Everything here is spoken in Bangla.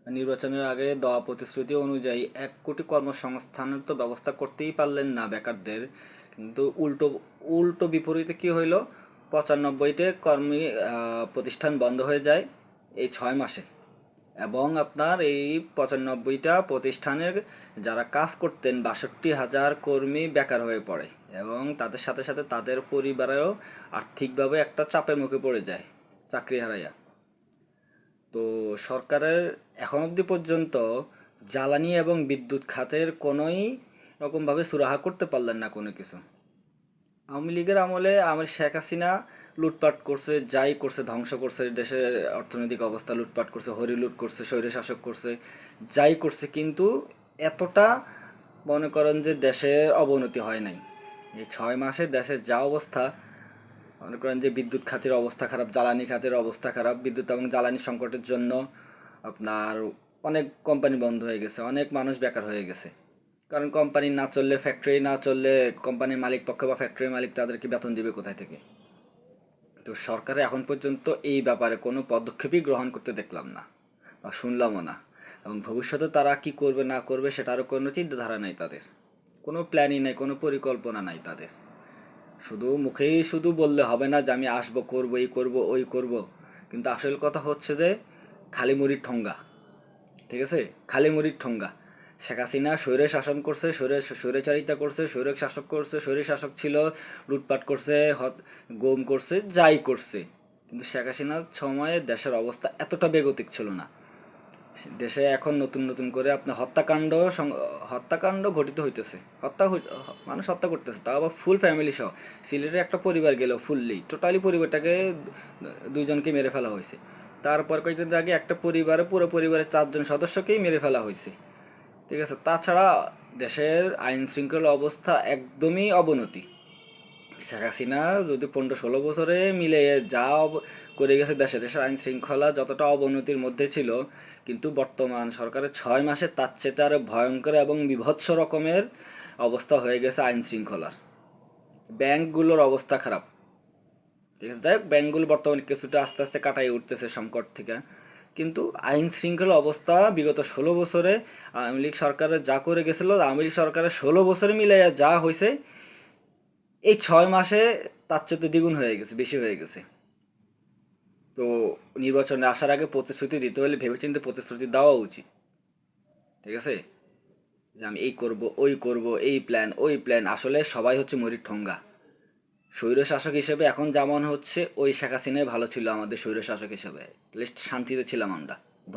নির্বাচনের আগে দেওয়া প্রতিশ্রুতি অনুযায়ী 1 কোটি কর্মসংস্থানের তো ব্যবস্থা করতেই পারলেন না বেকারদের। কিন্তু উল্টো উল্টো বিপরীতে কি হইল, 95টে কর্মী প্রতিষ্ঠান বন্ধ হয়ে যায় এই 6 মাসে। এবং আপনার এই 95টা প্রতিষ্ঠানের যারা কাজ করতেন 62,000 কর্মী বেকার হয়ে পড়ে, এবং তাদের সাথে সাথে তাদের পরিবারেও আর্থিকভাবে একটা চাপের মুখে পড়ে যায় চাকরি হারাইয়া। তো সরকারের এখন অবধি পর্যন্ত জ্বালানি এবং বিদ্যুৎ খাতের কোনোই রকমভাবে সুরাহা করতে পারলেন না কোনো কিছু। আওয়ামী লীগের আমলে আমার শেখ হাসিনা লুটপাট করছে, যাই করছে, ধ্বংস করছে, দেশের অর্থনৈতিক অবস্থা লুটপাট করছে, হরিলুট করছে, স্বৈরশাসক করছে, যাই করছে, কিন্তু এতটা মনে করেন যে দেশের অবনতি হয় নাই। এই 6 মাসে দেশের যা অবস্থা, মনে করেন যে বিদ্যুৎ খাতের অবস্থা খারাপ, জ্বালানি খাতের অবস্থা খারাপ, বিদ্যুৎ এবং জ্বালানি সংকটের জন্য আপনার অনেক কোম্পানি বন্ধ হয়ে গেছে, অনেক মানুষ বেকার হয়ে গেছে। কারণ কোম্পানি না চললে, ফ্যাক্টরি না চললে কোম্পানির মালিক পক্ষ বা ফ্যাক্টরির মালিক তাদেরকে বেতন দিবে কোথায় থেকে? তো সরকারে এখন পর্যন্ত এই ব্যাপারে কোনো পদক্ষেপই গ্রহণ করতে দেখলাম না বা শুনলামও না। এবং ভবিষ্যতে তারা কি করবে না করবে সেটারও কোনো চিন্তাধারা নেই তাদের, কোনো প্ল্যানই নেই, কোনো পরিকল্পনা নাই তাদের। শুধু মুখেই শুধু বললে হবে না যে আমি আসবো, করবো, এই করবো, ওই করবো, কিন্তু আসল কথা হচ্ছে যে খালি মুড়ির ঠোঙ্গা। ঠিক আছে, খালি মুড়ির ঠোঙ্গা। শেখ হাসিনা স্বৈরে শাসন করছে, স্বৈরাচারিতা করছে, স্বৈর শাসক করছে, স্বৈর শাসক ছিল, লুটপাট করছে, গুম করছে, যাই করছে, কিন্তু শেখ হাসিনার সময়ে দেশের অবস্থা এতটা বেগতিক ছিল না। দেশে এখন নতুন নতুন করে আপনার হত্যাকাণ্ড ঘটিত হইতেছে, মানুষ হত্যা করতেছে, তাও আবার ফুল ফ্যামিলি সহ। সিলেটের একটা পরিবার গেল ফুললি, টোটালি পরিবারটাকে দুইজনকে মেরে ফেলা হয়েছে। তারপর কয়েকদিন আগে একটা পরিবারে, পুরো পরিবারের 4জন সদস্যকেই মেরে ফেলা হয়েছে। ঠিক আছে, তাছাড়া দেশের আইন শৃঙ্খলা অবস্থা একদমই অবনতি। শেখ হাসিনা যদি 15-16 বছরে মিলে যা করে গেছে, দেশের আইন শৃঙ্খলা যতটা অবনতির মধ্যে ছিল, কিন্তু বর্তমান সরকারের 6 মাসে তার চেয়ে আরও ভয়ঙ্কর এবং বিভৎস রকমের অবস্থা হয়ে গেছে আইন শৃঙ্খলার। ব্যাংকগুলোর অবস্থা খারাপ। ঠিক আছে, যাই হোক, ব্যাংকগুলো বর্তমানে কিছুটা আস্তে আস্তে কাটাই উঠতেছে সংকট থেকে, কিন্তু আইন শৃঙ্খলা অবস্থা বিগত 16 বছরে আওয়ামী লীগ সরকারের যা করে গেছিলো, আওয়ামী লীগ সরকারের 16 বছরে মিলে যা হয়েছে, এই 6 মাসে তার চেয়ে দ্বিগুণ হয়ে গেছে, বেশি হয়ে গেছে। তো নির্বাচনে আসার আগে প্রতিশ্রুতি দিতে হলে ভেবেচিন্তে প্রতিশ্রুতি দেওয়া উচিত। ঠিক আছে, যে আমি এই করব, ওই করব, এই প্ল্যান, ওই প্ল্যান, আসলে সবাই হচ্ছে মরির ঠোঙ্গা। স্বৈর শাসক হিসেবে এখন যেমন হচ্ছে, ওই শেখ হাসিনাই ভালো ছিল আমাদের স্বৈর শাসক হিসেবে, লিস্ট শান্তিতে ছিলাম আমরা।